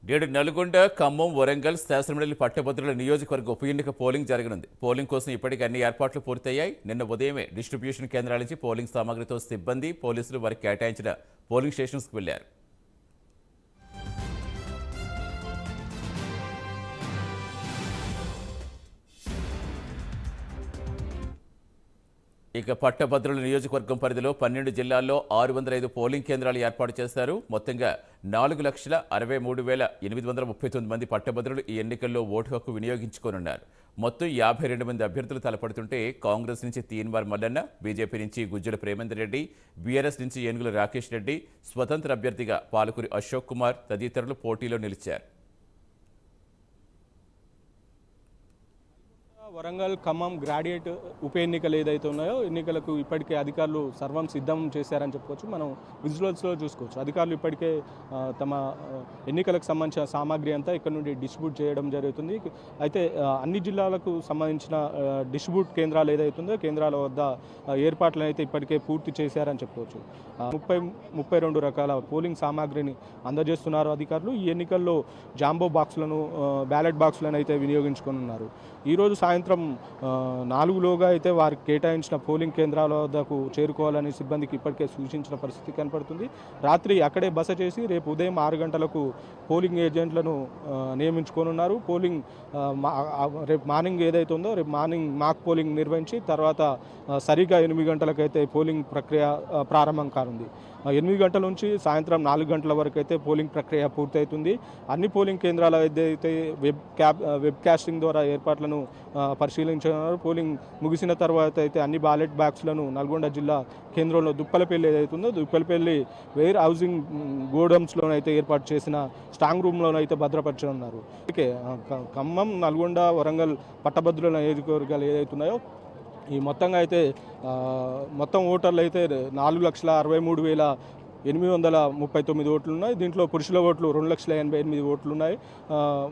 నేడు నల్గొండ, ఖమ్మం, వరంగల్, శాసనమండలి పట్టభద్రుల నియోజకవర్గ ఉప ఎన్నిక పోలింగ్ జరగనుంది. పోలింగ్ కోసం ఇప్పటికే అన్ని ఏర్పాట్లు పూర్తయ్యాయి. నిన్న ఉదయమే డిస్ట్రిబ్యూషన్ కేంద్రాల నుంచి పోలింగ్ సామాగ్రితో సిబ్బంది, పోలీసులు వారికి కేటాయించిన పోలింగ్ స్టేషన్స్కు వెళ్లారు. ఇక పట్టభద్రుల నియోజకవర్గం పరిధిలో 12 జిల్లాల్లో 605 పోలింగ్ కేంద్రాలు ఏర్పాటు చేశారు. మొత్తంగా 4,63,839 మంది పట్టభద్రులు ఈ ఎన్నికల్లో ఓటు హక్కు వినియోగించుకోనున్నారు. మొత్తం 52 మంది అభ్యర్థులు తలపడుతుంటే కాంగ్రెస్ నుంచి తీన్మార్ మల్లన్న, బీజేపీ నుంచి గుజ్జల ప్రేమేందర్ రెడ్డి, బీఆర్ఎస్ నుంచి ఏనుగుల రాకేష్ రెడ్డి, స్వతంత్ర అభ్యర్థిగా పాలకూరి అశోక్ కుమార్ తదితరులు పోటీలో నిలిచారు. వరంగల్, ఖమ్మం గ్రాడ్యుయేట్ ఉప ఎన్నికలు ఏదైతే ఉన్నాయో ఎన్నికలకు ఇప్పటికే అధికారులు సర్వం సిద్ధం చేశారని చెప్పుకోవచ్చు. మనం విజువల్స్లో చూసుకోవచ్చు. అధికారులు ఇప్పటికే తమ ఎన్నికలకు సంబంధించిన సామాగ్రి అంతా ఇక్కడ నుండి డిస్ట్రిబ్యూట్ చేయడం జరుగుతుంది. అయితే అన్ని జిల్లాలకు సంబంధించిన డిస్ట్రిబ్యూట్ కేంద్రాలు ఏదైతే ఉందో కేంద్రాల వద్ద ఏర్పాట్లను అయితే ఇప్పటికే పూర్తి చేశారని చెప్పుకోవచ్చు. 32 రకాల పోలింగ్ సామాగ్రిని అందజేస్తున్నారు అధికారులు. ఈ ఎన్నికల్లో జాంబో బాక్సులను, బ్యాలెట్ బాక్సులను అయితే వినియోగించుకున్నారు. ఈరోజు సాయంత్రం 4లోగా అయితే వారికి కేటాయించిన పోలింగ్ కేంద్రాల వద్దకు చేరుకోవాలని సిబ్బందికి ఇప్పటికే సూచించిన పరిస్థితి కనపడుతుంది. రాత్రి అక్కడే బస చేసి రేపు ఉదయం 6 గంటలకు పోలింగ్ ఏజెంట్లను నియమించుకోనున్నారు. పోలింగ్ రేపు మార్నింగ్ ఏదైతే ఉందో రేపు మార్నింగ్ మాక్ పోలింగ్ నిర్వహించి తర్వాత సరిగ్గా 8 గంటలకైతే పోలింగ్ ప్రక్రియ ప్రారంభం కానుంది. 8 గంటల నుంచి సాయంత్రం 4 గంటల వరకు అయితే పోలింగ్ ప్రక్రియ పూర్తవుతుంది. అన్ని పోలింగ్ కేంద్రాలు ఏదైతే వెబ్ కాస్టింగ్ ద్వారా ఏర్పాట్లను పరిశీలించున్నారు. పోలింగ్ ముగిసిన తర్వాత అయితే అన్ని బ్యాలెట్ బాక్స్లను నల్గొండ జిల్లా కేంద్రంలో దుప్పలపల్లి ఏదైతుందో దుప్పలపల్లి వేర్ హౌసింగ్ గోడౌన్స్లోనైతే ఏర్పాటు చేసిన స్ట్రాంగ్ రూమ్లోనైతే భద్రపరచనున్నారు. ఓకే, ఖమ్మం, నల్గొండ, వరంగల్ పట్టభద్రుల నియోజకవర్గాలు ఏదైతున్నాయో ఈ మొత్తంగా అయితే మొత్తం ఓటర్లు అయితే 4,63,839 ఓట్లు ఉన్నాయి. దీంట్లో పురుషుల ఓట్లు 2,88,000 ఓట్లు ఉన్నాయి.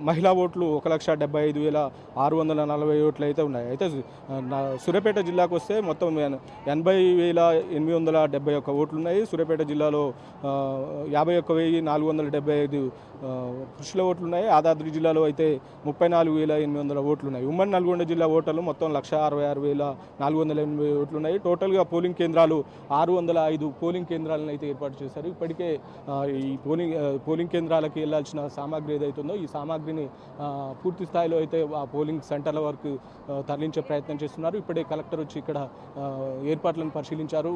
మహిళా ఓట్లు 1,75,640 ఓట్లు అయితే ఉన్నాయి. అయితే సూర్యాపేట జిల్లాకు వస్తే మొత్తం 80,871 ఓట్లు ఉన్నాయి. సూర్యాపేట జిల్లాలో 51,475 పురుషుల ఓట్లు ఉన్నాయి. యాదాద్రి జిల్లాలో అయితే 34,800 ఓట్లు ఉన్నాయి. ఉమ్మడి నల్గొండ జిల్లా ఓటర్లు మొత్తం 1,66,480 ఓట్లు ఉన్నాయి. టోటల్గా పోలింగ్ కేంద్రాలు 605 పోలింగ్ కేంద్రాలను అయితే ఏర్పాటు చేశారు. ఇప్పటికే ఈ పోలింగ్ కేంద్రాలకి వెళ్లాల్సిన సామాగ్రి ఏదైతుందో ఈ సామాగ్రిని పూర్తి స్థాయిలో అయితే ఆ పోలింగ్ సెంటర్ల వరకు తరలించే ప్రయత్నం చేస్తున్నారు. ఇప్పుడే కలెక్టర్ వచ్చి ఇక్కడ ఏర్పాట్లను పరిశీలించారు.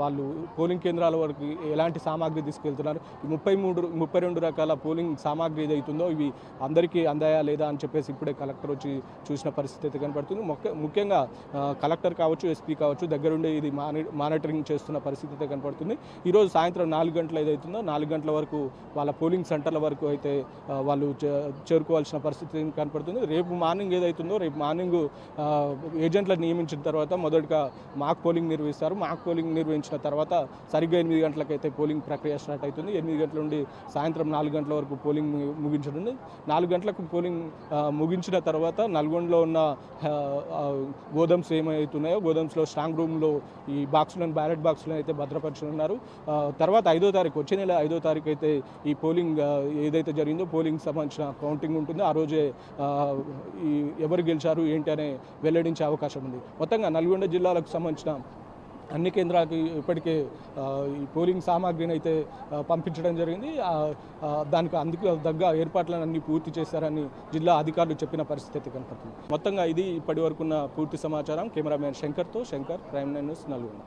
వాళ్ళు పోలింగ్ కేంద్రాల వరకు ఎలాంటి సామాగ్రి తీసుకెళ్తున్నారు, 32 రకాల పోలింగ్ సామాగ్రి ఏదైతుందో ఇవి అందరికీ అందాయా లేదా అని చెప్పేసి ఇప్పుడే కలెక్టర్ వచ్చి చూసిన పరిస్థితి అయితే కనపడుతుంది. ముఖ్యంగా కలెక్టర్ కావచ్చు, ఎస్పీ కావచ్చు దగ్గరుండి ఇది మానిటరింగ్ చేస్తున్న పరిస్థితి అయితే కనపడుతుంది. ఈరోజు సాయంత్రం 4 గంటలు ఏదైతుందో 4 గంటల వరకు వాళ్ళ పోలింగ్ సెంటర్ల వరకు అయితే వాళ్ళు చేరుకోవాల్సిన పరిస్థితి కనపడుతుంది. రేపు మార్నింగ్ ఏదైతుందో రేపు మార్నింగ్ ఏజెంట్లను నియమించిన తర్వాత మొదటిగా మాక్ పోలింగ్ నిర్వహిస్తారు. మాక్ పోలింగ్ నిర్వహించిన తర్వాత సరిగ్గా 8 గంటలకైతే పోలింగ్ ప్రక్రియ స్టార్ట్ అవుతుంది. 8 గంటల నుండి సాయంత్రం 4 గంటల వరకు పోలింగ్ ముగించనుంది. 4 గంటలకు పోలింగ్ ముగించిన తర్వాత నల్గొండలో ఉన్న గోదామ్స్ ఏమవుతున్నాయో గోదామ్స్లో స్ట్రాంగ్ రూమ్లో ఈ బాక్సులను, బ్యాలెట్ బాక్సులను అయితే భద్రపరచనున్నారు. తర్వాత 5వ తారీఖు, వచ్చే నెల 5వ తారీఖు అయితే ఈ పోలింగ్ ఏదైతే జరిగిందో పోలింగ్ సంబంధించిన కౌంటింగ్ ఉంటుంది. ఆ రోజే ఎవరు గెలిచారు ఏంటి అనే వెల్లడించే అవకాశం ఉంది. మొత్తంగా నల్గొండ జిల్లాలకు సంబంధించిన అన్ని కేంద్రాలకు ఇప్పటికే ఈ పోలింగ్ సామాగ్రిని అయితే పంపించడం జరిగింది. దానికి అందుకు తగ్గ ఏర్పాట్లను అన్ని పూర్తి చేశారని జిల్లా అధికారులు చెప్పిన పరిస్థితి అయితే కనపడుతుంది. మొత్తంగా ఇది ఇప్పటి వరకున్న పూర్తి సమాచారం. కెమెరామెన్ శంకర్తో, శంకర్, ప్రైమ్ 9 న్యూస్, నల్గొండ.